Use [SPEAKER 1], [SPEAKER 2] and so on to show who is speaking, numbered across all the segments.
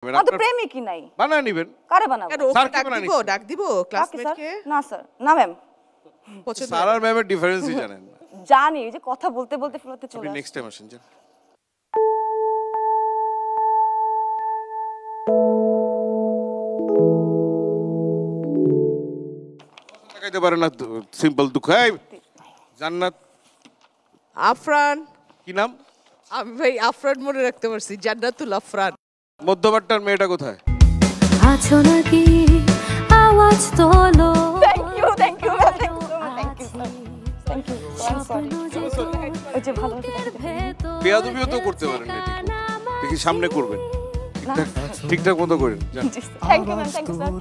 [SPEAKER 1] তো প্রেমিকই নাই
[SPEAKER 2] বানায় নিবেন
[SPEAKER 1] কারে বানাবো
[SPEAKER 2] স্যার কি বানায় নিবেন
[SPEAKER 3] ডাক দিব ক্লাসমেটকে
[SPEAKER 1] না স্যার না ম্যাম
[SPEAKER 2] স্যার আর ম্যামের ডিফারেন্সই জানেন না
[SPEAKER 1] জানি যে কথা বলতে বলতে ফ্লোতে চলে
[SPEAKER 2] আপনি
[SPEAKER 1] আসে
[SPEAKER 2] নেক্সট টাইম আসেন যান লাগাইতে পারে না সিম্পল দুঃখ এই জান্নাত
[SPEAKER 3] আফরান
[SPEAKER 2] কি নাম
[SPEAKER 3] আমি ভাই আফরান মনে রাখতে পারছি জান্নাতুল আফরান
[SPEAKER 2] মধ্যবাট্টার মেয়েটা কোথায়
[SPEAKER 4] আছো নাকি আওয়াজ তোলো
[SPEAKER 1] thank you thank you thank you ওই যে ভালো
[SPEAKER 2] বেয়াদবিও তো করতে পারেন না ঠিক দেখি সামনে করবেন ঠিকঠাক মতো করেন
[SPEAKER 1] thank you ma'am thank you sir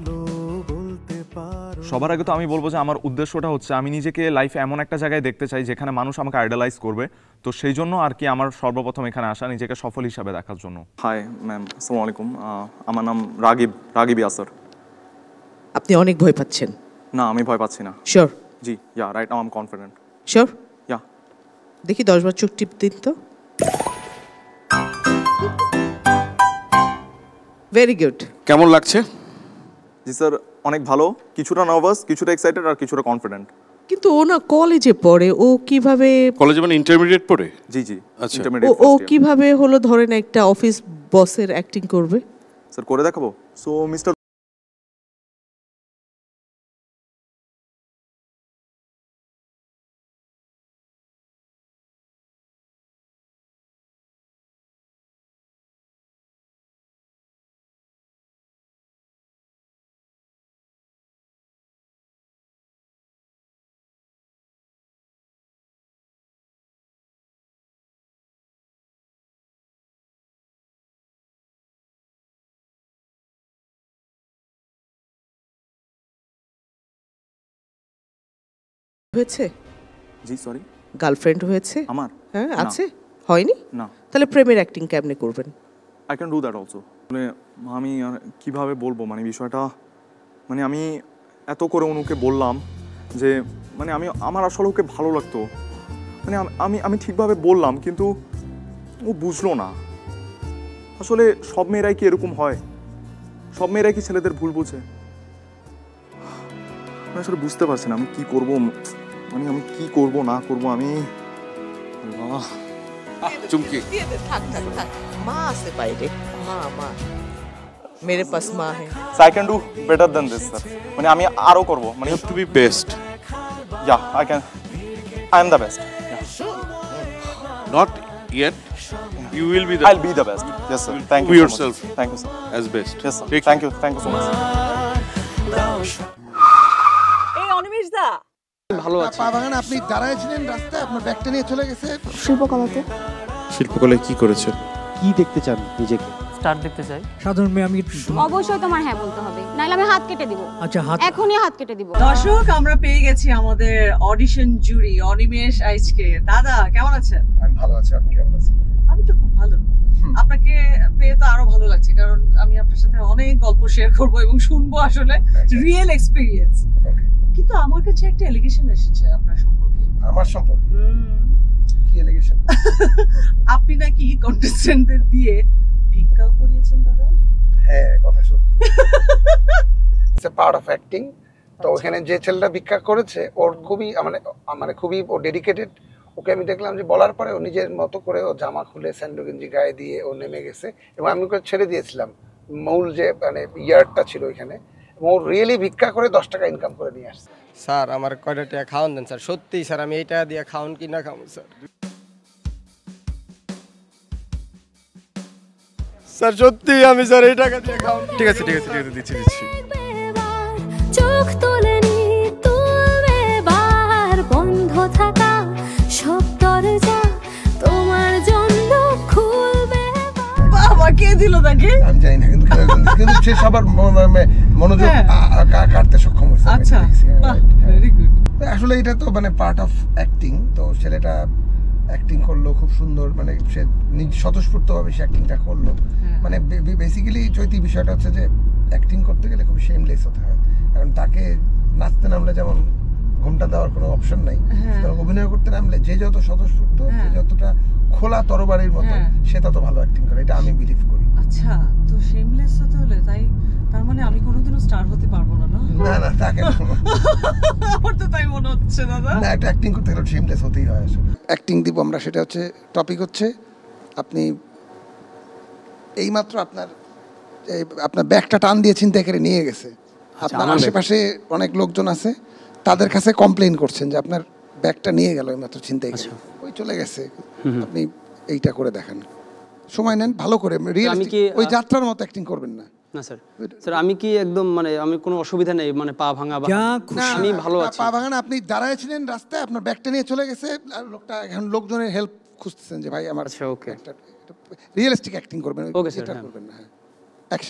[SPEAKER 5] সবার আগে তো আমি বলবো যে আমার উদ্দেশ্যটা হচ্ছে আমি নিজেকে লাইফে এমন একটা জায়গায় দেখতে চাই যেখানে মানুষ আমাকে আইডলাইজ করবে তো সেই জন্য আর কি আমার সর্বপ্রথম এখানে আসা নিজেকে সফল হিসাবে দেখার জন্য। হাই ম্যাম, আসসালামু আলাইকুম, আমার নাম রাগিব ইয়াসার।
[SPEAKER 3] আপনি অনেক ভয় পাচ্ছেন?
[SPEAKER 5] না, আমি ভয় পাচ্ছি না।
[SPEAKER 3] শিওর?
[SPEAKER 5] জি, yeah right now I am confident.
[SPEAKER 3] Sure?
[SPEAKER 5] Yeah.
[SPEAKER 3] দেখি 10 বার চোখ টিপ দিন তো। Very good.
[SPEAKER 2] কেমন লাগছে?
[SPEAKER 5] জি স্যার, অনেক ভালো, কিছুটা নার্ভাস, কিছুটা এক্সাইটেড আর কিছুটা কনফিডেন্ট।
[SPEAKER 3] কিন্তু ও না কলেজে পড়ে, ও কিভাবে
[SPEAKER 2] কলেজে মানে ইন্টারমিডিয়েট পড়ে?
[SPEAKER 5] জি জি,
[SPEAKER 2] আচ্ছা।
[SPEAKER 5] ইন্টারমিডিয়েট
[SPEAKER 3] ও কিভাবে হলো ধরেন একটা অফিস বসের অ্যাক্টিং করবে?
[SPEAKER 5] স্যার করে দেখাবো। সো মিস্টার
[SPEAKER 3] হয়েছে?
[SPEAKER 5] জি সরি,
[SPEAKER 3] গার্লফ্রেন্ড হয়েছে?
[SPEAKER 5] আমার?
[SPEAKER 3] হ্যাঁ
[SPEAKER 5] না।
[SPEAKER 3] আছে। হয়নি?
[SPEAKER 5] না।
[SPEAKER 3] তাহলে প্রেমের অ্যাক্টিং কেমনে করবেন?
[SPEAKER 5] I can do that also. মানে আমি আর কিভাবে বলবো, মানে বিষয়টা মানে আমি এত করে অনুকে বললাম যে মানে আমার আসলে ওকে ভালো লাগতো, মানে আমি ঠিকভাবে বললাম কিন্তু ও বুঝলো না। আসলে সব মেয়েরাই কি এরকম হয়? সব মেয়েরাই কি ছেলেদের ভুল বুঝে? আমি আসলে বুঝতে পারছি না আমি কি করব, মানে আমি কি করব না করব। আমি
[SPEAKER 2] চুমকি
[SPEAKER 3] থাক থাক থাক, মা আছে বাইরে, মা মেরে পাস মা হ্যায়।
[SPEAKER 5] I can do better than this sir. মানে আমি আরো করব, মানে
[SPEAKER 2] to be best.
[SPEAKER 5] Yeah I am the best.
[SPEAKER 2] Not yet. You will be the.
[SPEAKER 5] I'll be the best. Yes, sir. Thank you.
[SPEAKER 2] Prove yourself.
[SPEAKER 5] Thank you, sir.
[SPEAKER 2] As best.
[SPEAKER 5] Yes, sir. Thank you. Thank you so much.
[SPEAKER 1] এই অনিমেষ দা
[SPEAKER 6] ভালো আছে। পা বাগানে আপনি দাঁড়াইছিলেন রাস্তায়, আপনার ব্যাগটা নিয়ে চলে গেছে।
[SPEAKER 1] শিল্পকলাতে
[SPEAKER 2] শিল্পকলায় কি করেছেন?
[SPEAKER 6] কি দেখতে চান নিজেকে?
[SPEAKER 7] স্টার দেখতে চাই।
[SPEAKER 8] সাধারণ মেয়ে আমি
[SPEAKER 9] অবশ্যই তোমার হ্যাঁ বলতে হবে, নাহলে আমি হাত কেটে দিব।
[SPEAKER 8] আচ্ছা হাত
[SPEAKER 9] এখনই হাত কেটে দিব।
[SPEAKER 7] দর্শক, আমরা পেয়ে গেছি আমাদের অডিশন জুরি অনিমেষ আইচকে। দাদা কেমন আছেন?
[SPEAKER 6] আমি ভালো আছি, আপনি কেমন আছেন?
[SPEAKER 7] আমি তো খুব ভালো। আপনাকে পেয়ে তো আরো ভালো লাগছে, কারণ আমি আপনার সাথে অনেক গল্প শেয়ার করব এবং শুনবো আসলে রিয়েল এক্সপেরিয়েন্স। কিন্তু আমার কাছে একটা এলিগেশন এসেছে আপনার সম্পর্কে।
[SPEAKER 6] আমার সম্পর্কে কি এলিগেশন?
[SPEAKER 7] আপনি নাকি কন্টেস্টেন্টদের দিয়ে ভিক্ষাও করিয়েছেন দাদা।
[SPEAKER 6] হ্যাঁ, কথা সত্যি। It's a part of acting. তো ওখানে যে ছেলেটা ভিক্ষা করেছে ওর খুবই মানে খুবই ও ডেডিকেটেড। ওকে আমি দেখলাম যে বলার পরে ও নিজের মতো করে ও জামা খুলে স্যান্ডো গেঞ্জি গায়ে দিয়ে ও নেমে গেছে এবং আমি ওকে ছেড়ে দিয়েছিলাম। মূল যে মানে ইয়ারটা ছিল ওইখানে, ও রিয়েলি ভিক্ষা করে 10 টাকা ইনকাম করে নিয়ে আসছে।
[SPEAKER 10] স্যার আমার কয়টা টাকা খাওয়ান দেন স্যার, সত্যি স্যার আমি এইটা দিয়ে খাওয়ান কি না খাওয়ান স্যার? স্যার সত্যি আমি স্যার এই টাকা দিয়ে খাওয়ান।
[SPEAKER 2] ঠিক আছে দিচ্ছি।
[SPEAKER 4] চোখ তুলেনি তুলবে বার বন্ধ থাকা সব দরজা তোমার জন্য খুলবে।
[SPEAKER 7] বাবা কে দিল তাকে?
[SPEAKER 6] আমি জানি না, কিন্তু সে সবার মনোযোগ কাটতে সক্ষম হয়েছে।
[SPEAKER 7] আচ্ছা, বাহ, ভেরি গুড।
[SPEAKER 6] আসলে এটা তো মানে পার্ট অফ অ্যাক্টিং। তো ছেলেটা অ্যাক্টিং করলো খুব সুন্দর, মানে সে নিজ স্বতঃস্ফূর্তভাবে সে অ্যাক্টিংটা করলো। মানে বেসিক্যালি চৈতি বিষয়টা হচ্ছে যে অ্যাক্টিং করতে গেলে খুব শেমলেস হতে হয়, কারণ তাকে নাচতে নামলে যেমন ঘোমটা দেওয়ার কোনো অপশন নাই, অভিনয় করতে নামলে যে যত স্বতঃস্ফূর্ত, যে যতটা খোলা তরবারির মতো, সে তত ভালো অ্যাক্টিং করে, এটা আমি বিলিভ করি।
[SPEAKER 7] আচ্ছা, তো শেমলেস হতে হলে তার মানে আমি কোনোদিনও স্টার হতে পারবো না, না?
[SPEAKER 6] না না তাকে
[SPEAKER 7] আমার তো তাই মনে হচ্ছে দাদা।
[SPEAKER 6] না, একটা অ্যাক্টিং করতে গেলে শেমলেস হতেই হয় আসলে। অ্যাক্টিং দিব আমরা, সেটা হচ্ছে টপিক হচ্ছে আপনি এইমাত্র আপনার ব্যাগটা টান দিয়ে ছিনতাই করে নিয়ে গেছে, আপনার আশেপাশে অনেক লোকজন আছে, তাদের কাছে কমপ্লেইন করছেন যে আপনার ব্যাগটা নিয়ে গেল এইমাত্র ছিনতাই করে, ওই চলে গেছে, আপনি এইটা করে দেখান, সময় নেন ভালো করে, রিয়েলিস্টিক, ওই যাত্রার মতো অ্যাক্টিং করবেন না।
[SPEAKER 8] না স্যার, স্যার আমি কি একদম মানে আমি কোনো অসুবিধা নেই, মানে পা ভাঙা বা আমি ভালো আছি?
[SPEAKER 6] পা ভাঙা না, আপনি দাঁড়ায়ছিলেন রাস্তায়, আপনার ব্যাগটা নিয়ে চলে গেছে, আর লোকটা এখন লোকজনের হেল্প খুঁজতেছেন যে ভাই আমার,
[SPEAKER 8] আচ্ছা ওকে,
[SPEAKER 6] রিয়েলিস্টিক অ্যাক্টিং করবেন,
[SPEAKER 8] ওকে স্যার,
[SPEAKER 6] করবেন না।